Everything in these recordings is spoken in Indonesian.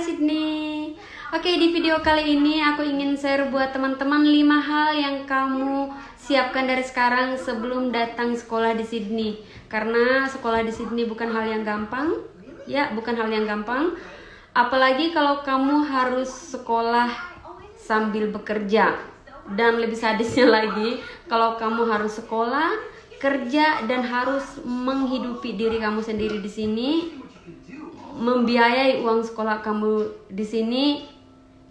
Sydney. Oke, di video kali ini aku ingin share buat teman-teman 5 hal yang kamu siapkan dari sekarang sebelum datang sekolah di Sydney. Karena sekolah di Sydney bukan hal yang gampang. Ya, bukan hal yang gampang. Apalagi kalau kamu harus sekolah sambil bekerja. Dan lebih sadisnya lagi, kalau kamu harus sekolah, kerja, dan harus menghidupi diri kamu sendiri di sini, membiayai uang sekolah kamu di sini,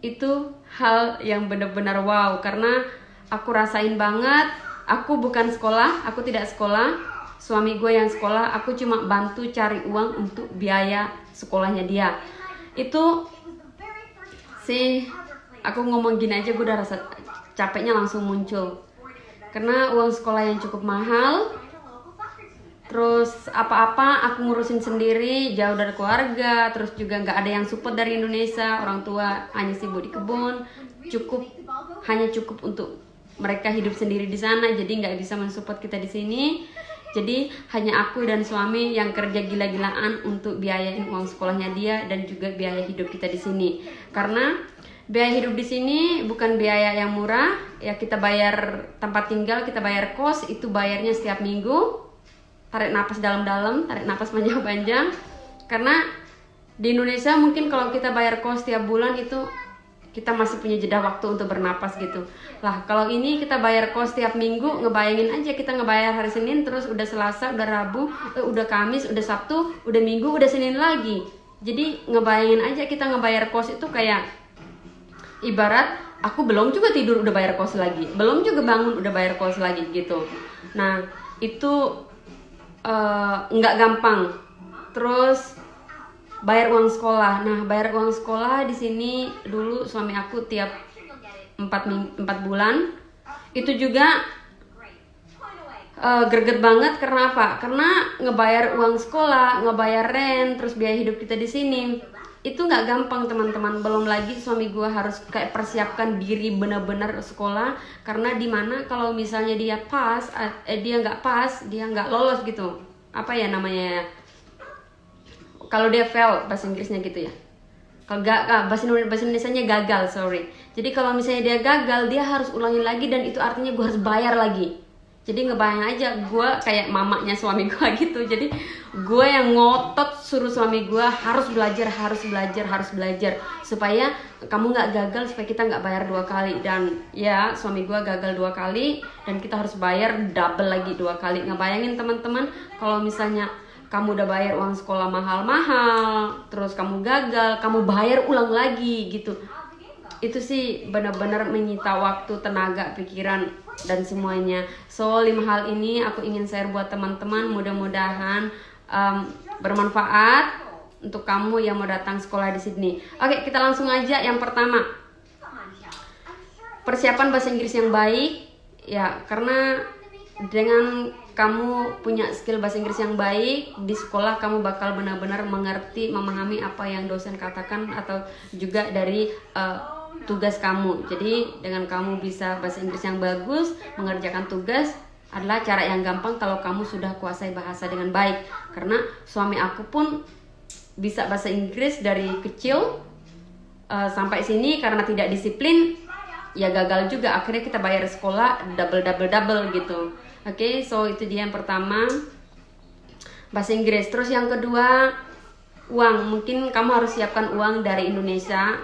itu hal yang benar-benar wow. Karena aku rasain banget. Aku bukan sekolah, aku tidak sekolah, suami gue yang sekolah. Aku cuma bantu cari uang untuk biaya sekolahnya dia. Itu sih, aku ngomong gini aja gue udah rasa capeknya langsung muncul. Karena uang sekolah yang cukup mahal. Terus apa-apa aku ngurusin sendiri, jauh dari keluarga. Terus juga nggak ada yang support dari Indonesia. Orang tua hanya sibuk di kebun, hanya cukup untuk mereka hidup sendiri di sana. Jadi nggak bisa mensupport kita di sini. Jadi hanya aku dan suami yang kerja gila-gilaan untuk biayain uang sekolahnya dia dan juga biaya hidup kita di sini. Karena biaya hidup di sini bukan biaya yang murah. Ya, kita bayar tempat tinggal, kita bayar kos, itu bayarnya setiap minggu. Tarik napas dalam-dalam, tarik napas panjang-panjang. Karena di Indonesia mungkin kalau kita bayar kos tiap bulan itu kita masih punya jeda waktu untuk bernapas gitu. Lah, kalau ini kita bayar kos tiap minggu, ngebayangin aja kita ngebayar hari Senin, terus udah Selasa, udah Rabu, udah Kamis, udah Sabtu, udah Minggu, udah Senin lagi. Jadi ngebayangin aja kita ngebayar kos itu kayak ibarat aku belum juga tidur udah bayar kos lagi, belum juga bangun udah bayar kos lagi gitu. Nah, itu nggak gampang. Terus bayar uang sekolah. Nah, bayar uang sekolah di sini dulu suami aku tiap 4 bulan. Itu juga greget banget. Karena apa? Karena ngebayar uang sekolah, ngebayar rent, terus biaya hidup kita di sini itu nggak gampang, teman-teman. Belum lagi suami gue harus kayak persiapkan diri benar-benar sekolah. Karena dimana kalau misalnya dia pas, dia nggak pas, dia nggak lolos gitu. Apa ya namanya? Kalau dia fail, bahasa Inggrisnya gitu ya. Kalau bahasa Indonesianya gagal, sorry. Jadi kalau misalnya dia gagal, dia harus ulangin lagi dan itu artinya gue harus bayar lagi. Jadi ngebayang aja gue kayak mamanya suami gue gitu. Jadi gue yang ngotot suruh suami gue harus belajar supaya kamu nggak gagal, supaya kita nggak bayar 2 kali. Dan ya, suami gue gagal 2 kali dan kita harus bayar double lagi 2 kali. Ngebayangin teman-teman kalau misalnya kamu udah bayar uang sekolah mahal-mahal, terus kamu gagal, kamu bayar ulang lagi gitu. Itu sih benar-benar menyita waktu, tenaga, pikiran, dan semuanya. So, 5 hal ini aku ingin share buat teman-teman. Mudah-mudahan bermanfaat untuk kamu yang mau datang sekolah di Sydney. Oke, kita langsung aja. Yang pertama, persiapan bahasa Inggris yang baik. Ya, karena dengan kamu punya skill bahasa Inggris yang baik, di sekolah kamu bakal benar-benar mengerti, memahami apa yang dosen katakan atau juga dari tugas kamu. Jadi dengan kamu bisa bahasa Inggris yang bagus, mengerjakan tugas adalah cara yang gampang kalau kamu sudah kuasai bahasa dengan baik. Karena suami aku pun bisa bahasa Inggris dari kecil sampai sini karena tidak disiplin, ya gagal juga. Akhirnya kita bayar sekolah double gitu. Oke, so itu dia yang pertama, bahasa Inggris. Terus yang kedua, uang. Mungkin kamu harus siapkan uang dari Indonesia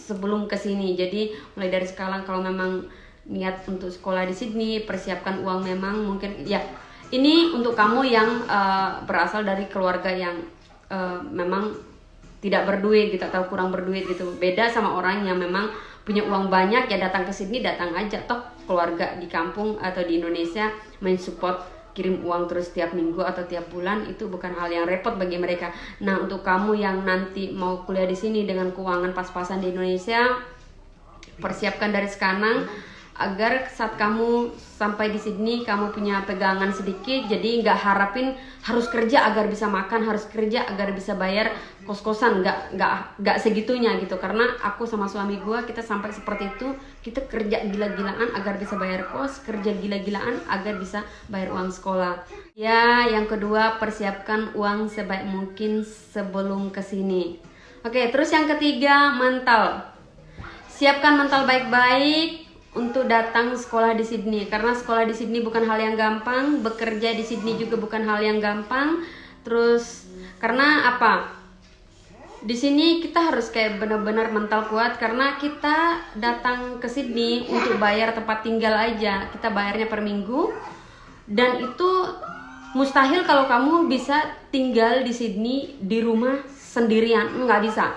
sebelum kesini. Jadi mulai dari sekarang kalau memang niat untuk sekolah di Sydney, persiapkan uang. Memang mungkin ya, ini untuk kamu yang berasal dari keluarga yang memang tidak berduit gitu atau kurang berduit gitu. Beda sama orang yang memang punya uang banyak, ya datang ke Sydney, datang aja. Toh keluarga di kampung atau di Indonesia mensupport kirim uang terus tiap minggu atau tiap bulan, itu bukan hal yang repot bagi mereka. Nah, untuk kamu yang nanti mau kuliah di sini dengan keuangan pas-pasan di Indonesia, persiapkan dari sekarang agar saat kamu sampai di Sydney kamu punya pegangan sedikit. Jadi nggak harapin harus kerja agar bisa makan, harus kerja agar bisa bayar kos-kosan, nggak segitunya gitu. Karena aku sama suami gue, kita sampai seperti itu. Kita kerja gila-gilaan agar bisa bayar kos, kerja gila-gilaan agar bisa bayar uang sekolah. Ya, yang kedua, persiapkan uang sebaik mungkin sebelum kesini. Oke, terus yang ketiga, mental. Siapkan mental baik-baik untuk datang sekolah di Sydney, karena sekolah di Sydney bukan hal yang gampang, bekerja di Sydney juga bukan hal yang gampang. Terus karena apa? Di sini kita harus kayak benar-benar mental kuat, karena kita datang ke Sydney untuk bayar tempat tinggal aja. Kita bayarnya per minggu, dan itu mustahil kalau kamu bisa tinggal di Sydney di rumah sendirian, nggak bisa.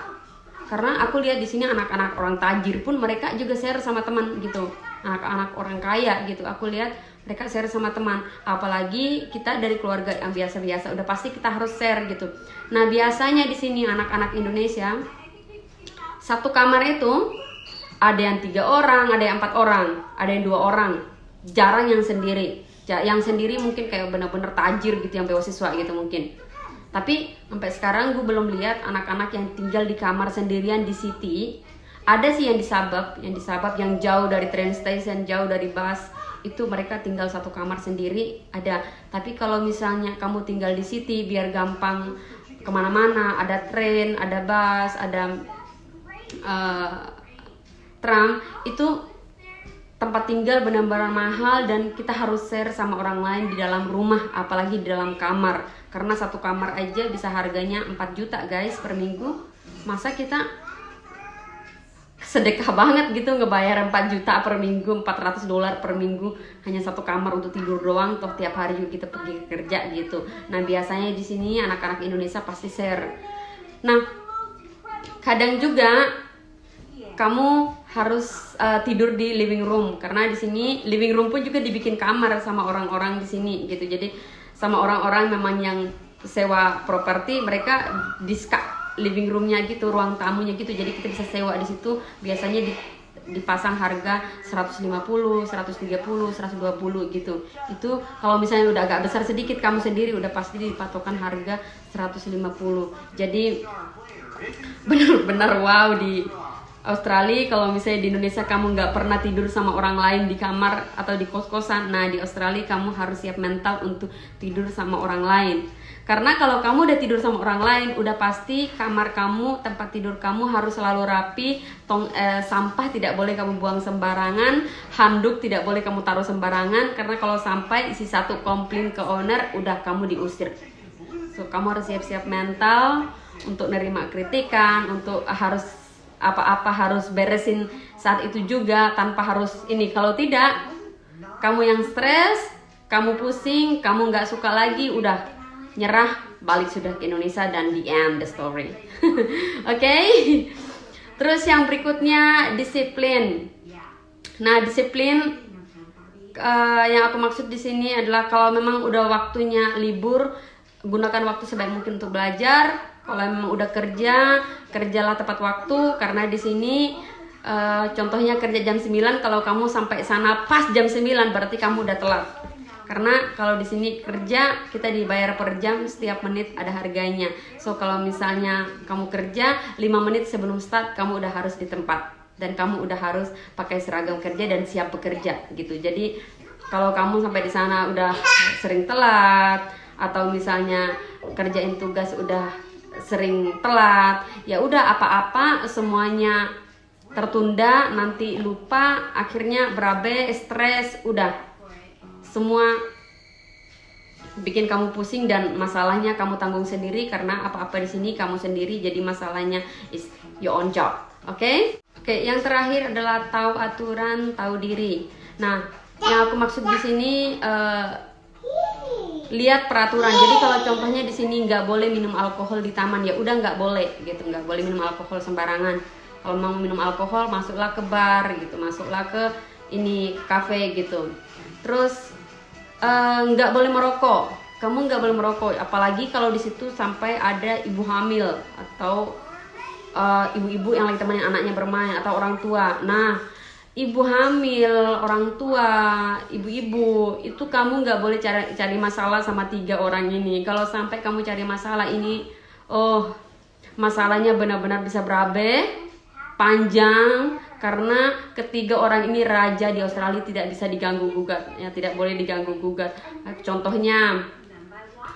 Karena aku lihat di sini anak-anak orang tajir pun mereka juga share sama teman gitu, anak-anak orang kaya gitu. Aku lihat mereka share sama teman, apalagi kita dari keluarga yang biasa-biasa, udah pasti kita harus share gitu. Nah biasanya di sini anak-anak Indonesia satu kamar itu ada yang 3 orang, ada yang 4 orang, ada yang 2 orang, jarang yang sendiri. Yang sendiri mungkin kayak bener-bener tajir gitu, yang beasiswa gitu mungkin. Tapi sampai sekarang gue belum lihat anak-anak yang tinggal di kamar sendirian di city. Ada sih yang di suburb yang jauh dari train station, jauh dari bus, itu mereka tinggal satu kamar sendiri, ada. Tapi kalau misalnya kamu tinggal di city biar gampang kemana-mana, ada train, ada bus, ada tram, itu tempat tinggal benar-benar mahal, dan kita harus share sama orang lain di dalam rumah, apalagi di dalam kamar. Karena satu kamar aja bisa harganya 4 juta guys per minggu. Masa kita sedekah banget gitu ngebayar 4 juta per minggu, $400 per minggu hanya satu kamar untuk tidur doang, toh tiap hari juga kita pergi kerja gitu. Nah biasanya di sini anak-anak Indonesia pasti share. Nah kadang juga kamu harus tidur di living room, karena di sini living room pun juga dibikin kamar sama orang-orang di sini gitu. Jadi sama orang-orang memang yang sewa properti, mereka living roomnya gitu, ruang tamunya gitu, jadi kita bisa sewa di situ. Biasanya dipasang harga 150, 130, 120 gitu. Itu kalau misalnya udah agak besar sedikit kamu sendiri, udah pasti dipatokan harga 150. Jadi benar-benar wow di Australia. Kalau misalnya di Indonesia kamu nggak pernah tidur sama orang lain di kamar atau di kos-kosan, nah di Australia kamu harus siap mental untuk tidur sama orang lain. Karena kalau kamu udah tidur sama orang lain, udah pasti kamar kamu, tempat tidur kamu harus selalu rapi, sampah tidak boleh kamu buang sembarangan, handuk tidak boleh kamu taruh sembarangan, karena kalau sampai isi satu komplain ke owner, udah kamu diusir. So kamu harus siap-siap mental untuk nerima kritikan, untuk harus apa-apa harus beresin saat itu juga, tanpa harus ini. Kalau tidak, kamu yang stres, kamu pusing, kamu nggak suka lagi, udah nyerah, balik sudah ke Indonesia, dan the end the story. Oke. Terus yang berikutnya, disiplin. Nah disiplin yang aku maksud di sini adalah kalau memang udah waktunya libur, gunakan waktu sebaik mungkin untuk belajar. Kalau memang udah kerja, kerjalah tepat waktu, karena di sini contohnya kerja jam 9, kalau kamu sampai sana pas jam 9 berarti kamu udah telat. Karena kalau di sini kerja kita dibayar per jam, setiap menit ada harganya. So kalau misalnya kamu kerja 5 menit sebelum start, kamu udah harus di tempat, dan kamu udah harus pakai seragam kerja dan siap bekerja gitu. Jadi kalau kamu sampai di sana udah sering telat, atau misalnya kerjain tugas udah sering telat, ya udah apa-apa semuanya tertunda, nanti lupa, akhirnya berabe, stres, udah semua bikin kamu pusing, dan masalahnya kamu tanggung sendiri, karena apa-apa di sini kamu sendiri, jadi masalahnya is your own job. Oke, yang terakhir adalah tahu aturan, tahu diri. Nah, yang aku maksud di sini lihat peraturan. Jadi kalau contohnya di sini nggak boleh minum alkohol di taman, ya udah nggak boleh gitu, nggak boleh minum alkohol sembarangan. Kalau mau minum alkohol, masuklah ke bar gitu, masuklah ke ini kafe gitu. Terus nggak boleh merokok, kamu nggak boleh merokok, apalagi kalau di situ sampai ada ibu hamil atau ibu-ibu yang lagi temenin anaknya bermain, atau orang tua. Nah, ibu hamil, orang tua, ibu-ibu itu kamu nggak boleh cari masalah sama 3 orang ini. Kalau sampai kamu cari masalah ini, masalahnya benar-benar bisa berabe panjang, karena ketiga orang ini raja di Australia, tidak bisa diganggu gugat, ya tidak boleh diganggu gugat. Contohnya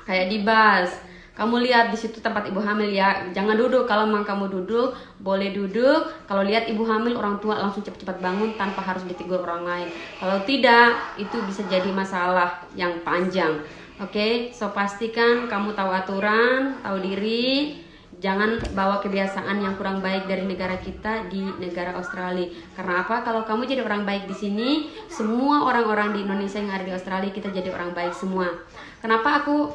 kayak di bus, Kamu lihat di situ tempat ibu hamil ya, jangan duduk. Kalau memang kamu duduk, boleh duduk. Kalau lihat ibu hamil, orang tua langsung cepat-cepat bangun tanpa harus ditegur orang lain. Kalau tidak, itu bisa jadi masalah yang panjang. Oke, so pastikan kamu tahu aturan, tahu diri. Jangan bawa kebiasaan yang kurang baik dari negara kita di negara Australia. Karena apa? Kalau kamu jadi orang baik di sini, semua orang-orang di Indonesia yang ada di Australia kita jadi orang baik semua. Kenapa aku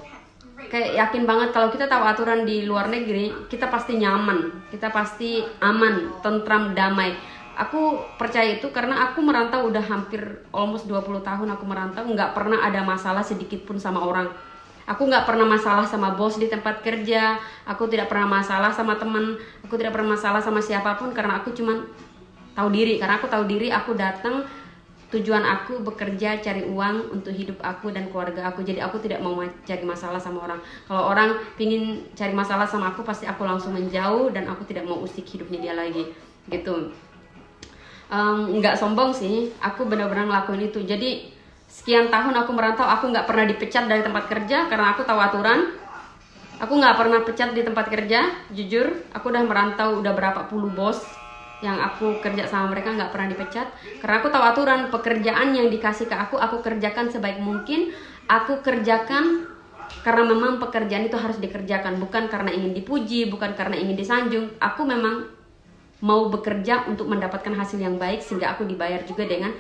kayak yakin banget kalau kita tahu aturan di luar negeri, kita pasti nyaman, kita pasti aman, tentram, damai. Aku percaya itu karena aku merantau udah hampir almost 20 tahun aku merantau, nggak pernah ada masalah sedikit pun sama orang. Aku nggak pernah masalah sama bos di tempat kerja, aku tidak pernah masalah sama teman, aku tidak pernah masalah sama siapapun karena aku cuman tahu diri. Karena aku tahu diri, aku datang tujuan aku bekerja cari uang untuk hidup aku dan keluarga aku. Jadi aku tidak mau cari masalah sama orang. Kalau orang pingin cari masalah sama aku, pasti aku langsung menjauh dan aku tidak mau usik hidupnya dia lagi gitu. Nggak sombong sih, aku benar-benar ngelakuin itu. Jadi sekian tahun aku merantau, aku nggak pernah dipecat dari tempat kerja karena aku tahu aturan. Aku nggak pernah pecat di tempat kerja, jujur. Aku udah merantau, udah berapa puluh bos yang aku kerja sama mereka nggak pernah dipecat. Karena aku tahu aturan, pekerjaan yang dikasih ke aku kerjakan sebaik mungkin. Aku kerjakan karena memang pekerjaan itu harus dikerjakan, bukan karena ingin dipuji, bukan karena ingin disanjung. Aku memang mau bekerja untuk mendapatkan hasil yang baik sehingga aku dibayar juga dengan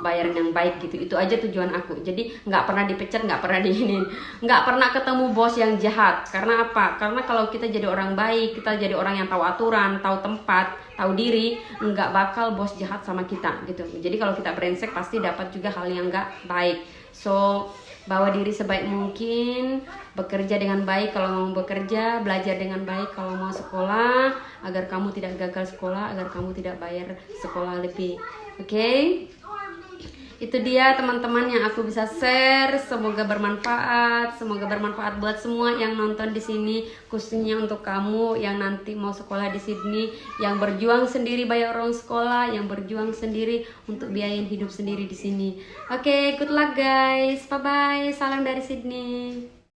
bayaran yang baik gitu. Itu aja tujuan aku. Jadi nggak pernah dipecat, nggak pernah diinin, nggak pernah ketemu bos yang jahat. Karena apa? Karena kalau kita jadi orang baik, kita jadi orang yang tahu aturan, tahu tempat, tahu diri, nggak bakal bos jahat sama kita gitu. Jadi kalau kita brengsek pasti dapat juga hal yang nggak baik. So bawa diri sebaik mungkin, bekerja dengan baik kalau mau bekerja, belajar dengan baik kalau mau sekolah, agar kamu tidak gagal sekolah, agar kamu tidak bayar sekolah lebih. Oke? Itu dia teman-teman yang aku bisa share. Semoga bermanfaat, semoga bermanfaat buat semua yang nonton di sini, khususnya untuk kamu yang nanti mau sekolah di Sydney, yang berjuang sendiri bayar orang sekolah, yang berjuang sendiri untuk biayain hidup sendiri di sini. Oke, good luck guys. Bye bye. Salam dari Sydney.